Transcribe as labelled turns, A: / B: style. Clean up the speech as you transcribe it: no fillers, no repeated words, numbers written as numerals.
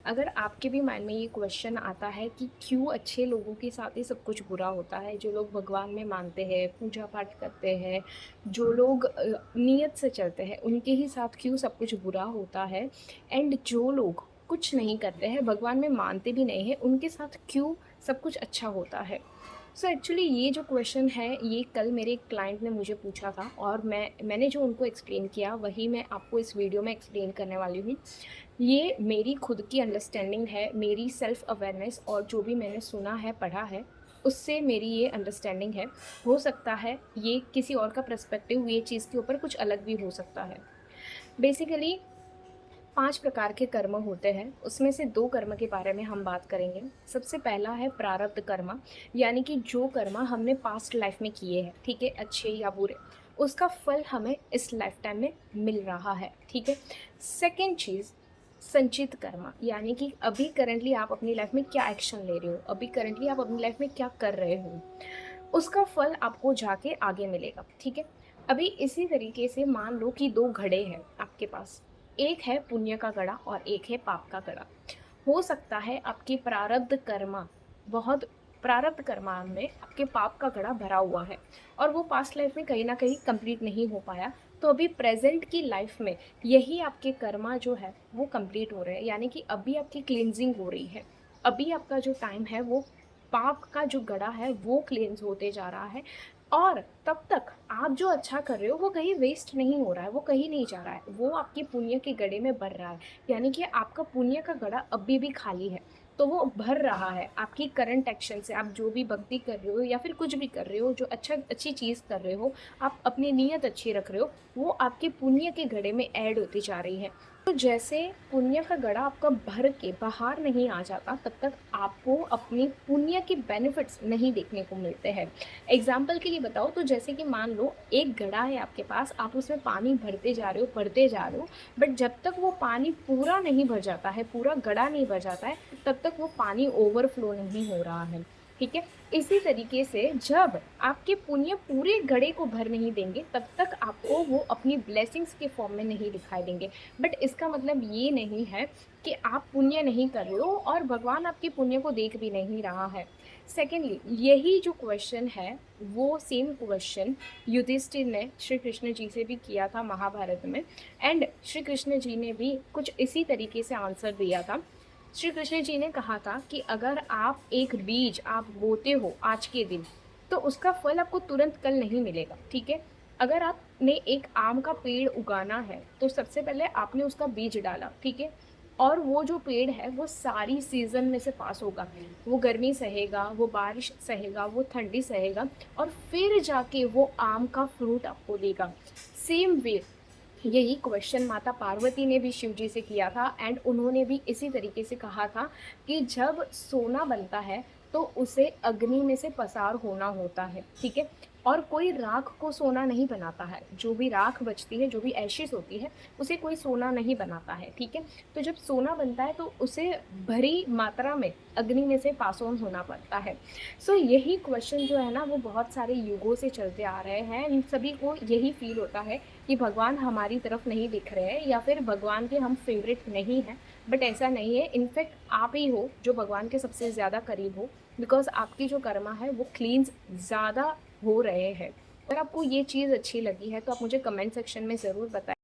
A: अगर आपके भी माइंड में ये क्वेश्चन आता है कि क्यों अच्छे लोगों के साथ ही सब कुछ बुरा होता है, जो लोग भगवान में मानते हैं, पूजा पाठ करते हैं, जो लोग नियत से चलते हैं, उनके ही साथ क्यों सब कुछ बुरा होता है, एंड जो लोग कुछ नहीं करते हैं, भगवान में मानते भी नहीं हैं, उनके साथ क्यों सब कुछ अच्छा होता है। सो एक्चुअली ये जो क्वेश्चन है, ये कल मेरे एक क्लाइंट ने मुझे पूछा था, और मैंने जो उनको एक्सप्लेन किया वही मैं आपको इस वीडियो में एक्सप्लेन करने वाली हूँ। ये मेरी खुद की अंडरस्टैंडिंग है, मेरी सेल्फ अवेयरनेस, और जो भी मैंने सुना है, पढ़ा है, उससे मेरी ये अंडरस्टैंडिंग है। हो सकता है ये किसी और का पर्सपेक्टिव ये चीज़ के ऊपर कुछ अलग भी हो सकता है। बेसिकली 5 प्रकार के कर्म होते हैं, उसमें से 2 कर्म के बारे में हम बात करेंगे। सबसे पहला है प्रारब्ध कर्म, यानी कि जो कर्म हमने पास्ट लाइफ में किए हैं, ठीक है, अच्छे या बुरे, उसका फल हमें इस लाइफ टाइम में मिल रहा है, ठीक है। सेकंड चीज़, संचित कर्म, यानी कि अभी करंटली आप अपनी लाइफ में क्या एक्शन ले रहे हो, अभी करंटली आप अपनी लाइफ में क्या कर रहे हो, उसका फल आपको जाके आगे मिलेगा, ठीक है। अभी इसी तरीके से मान लो कि 2 घड़े हैं आपके पास, एक है पुण्य का घड़ा और एक है पाप का घड़ा। हो सकता है आपकी प्रारब्ध कर्मा बहुत प्रारब्ध कर्मा में आपके पाप का घड़ा भरा हुआ है, और वो पास्ट लाइफ में कहीं ना कहीं कंप्लीट नहीं हो पाया। तो अभी प्रेजेंट की लाइफ में यही आपके कर्मा जो है वो कंप्लीट हो रहे हैं, यानी कि अभी आपकी क्लींजिंग हो रही है। अभी आपका जो टाइम है वो पाप का जो घड़ा है वो क्लींस होते जा रहा है, और तब तक आप जो अच्छा कर रहे हो वो कहीं वेस्ट नहीं हो रहा है, वो कहीं नहीं जा रहा है, वो आपके पुण्य के घड़े में भर रहा है। यानी कि आपका पुण्य का घड़ा अभी भी खाली है, तो वो भर रहा है आपकी करंट एक्शन से। आप जो भी भक्ति कर रहे हो या फिर कुछ भी कर रहे हो, जो अच्छी चीज़ कर रहे हो, आप अपनी नीयत अच्छी रख रहे हो, वो आपके पुण्य के घड़े में ऐड होती जा रही है। तो जैसे पुण्य का घड़ा आपका भर के बाहर नहीं आ जाता, तब तक आपको अपनी पुण्य के बेनिफिट्स नहीं देखने को मिलते हैं। एग्जाम्पल के लिए बताओ तो जैसे कि मान लो एक घड़ा है आपके पास, आप उसमें पानी भरते जा रहे हो, बट जब तक वो पानी पूरा नहीं भर जाता है, पूरा घड़ा नहीं भर जाता है, तब तक वो पानी ओवरफ्लो नहीं हो रहा है, ठीक है। इसी तरीके से जब आपके पुण्य पूरे घड़े को भर नहीं देंगे, तब तक आपको वो अपनी ब्लेसिंग्स के फॉर्म में नहीं दिखाई देंगे। बट इसका मतलब ये नहीं है कि आप पुण्य नहीं कर रहे हो और भगवान आपके पुण्य को देख भी नहीं रहा है। सेकेंडली, यही जो क्वेश्चन है वो सेम क्वेश्चन युधिष्ठिर ने श्री कृष्ण जी से भी किया था महाभारत में, एंड श्री कृष्ण जी ने भी कुछ इसी तरीके से आंसर दिया था। श्री कृष्ण जी ने कहा था कि अगर आप एक बीज आप बोते हो आज के दिन, तो उसका फल आपको तुरंत कल नहीं मिलेगा, ठीक है। अगर आपने एक आम का पेड़ उगाना है, तो सबसे पहले आपने उसका बीज डाला, ठीक है, और वो जो पेड़ है वो सारी सीजन में से पास होगा, वो गर्मी सहेगा, वो बारिश सहेगा, वो ठंडी सहेगा, और फिर जाके वो आम का फ्रूट आपको देगा। सेम वे यही क्वेश्चन माता पार्वती ने भी शिव जी से किया था, एंड उन्होंने भी इसी तरीके से कहा था कि जब सोना बनता है तो उसे अग्नि में से पसार होना होता है, ठीक है। और कोई राख को सोना नहीं बनाता है, जो भी राख बचती है, जो भी एशिस होती है, उसे कोई सोना नहीं बनाता है, ठीक है। तो जब सोना बनता है तो उसे भरी मात्रा में अग्नि में से पास ऑन होना पड़ता है। सो यही क्वेश्चन जो है ना, वो बहुत सारे युगों से चलते आ रहे हैं, इन सभी को यही फील होता है कि भगवान हमारी तरफ नहीं दिख रहे हैं, या फिर भगवान के हम फेवरेट नहीं हैं। बट ऐसा नहीं है, इनफैक्ट आप ही हो जो भगवान के सबसे ज़्यादा करीब हो, बिकॉज आपकी जो कर्मा है वो क्लींस ज़्यादा हो रहे हैं। अगर आपको ये चीज़ अच्छी लगी है तो आप मुझे कमेंट सेक्शन में ज़रूर बताएं।